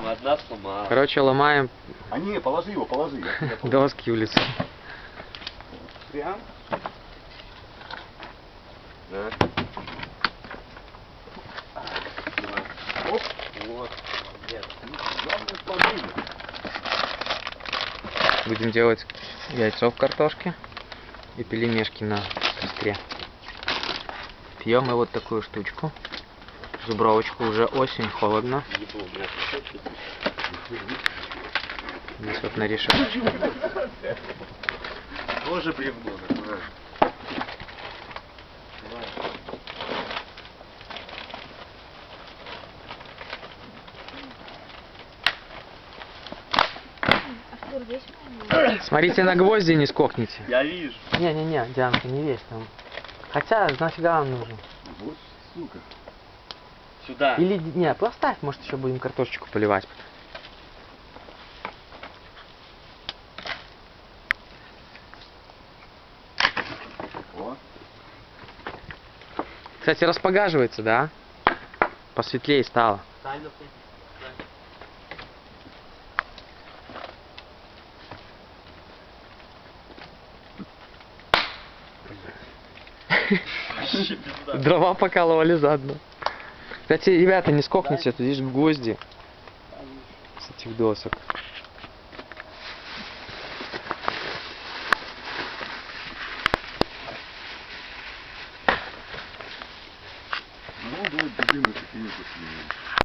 Одна сломала. Короче, ломаем А не, положи его, положи. доски в лицо. Прям? Да. Оп. Вот. Нет. Главное положи. Будем делать яйцо в картошке и пельмешки на костре. Пьем мы вот такую штучку. Зубровочку, уже осень, холодно. У нас вот на решеточке. Тоже бревно. Смотрите, на гвозди не скокните. Я вижу. Не-не-не, Дианка, не весь там. Хотя, нафига он нужен? Вот сука. Сюда. Или, не, поставь, может еще будем картошечку поливать. О. Кстати, распогаживается, да? Посветлее стало. Дрова покалывали заодно. Кстати, ребята, не скокните, тут видишь гвозди с этих досок.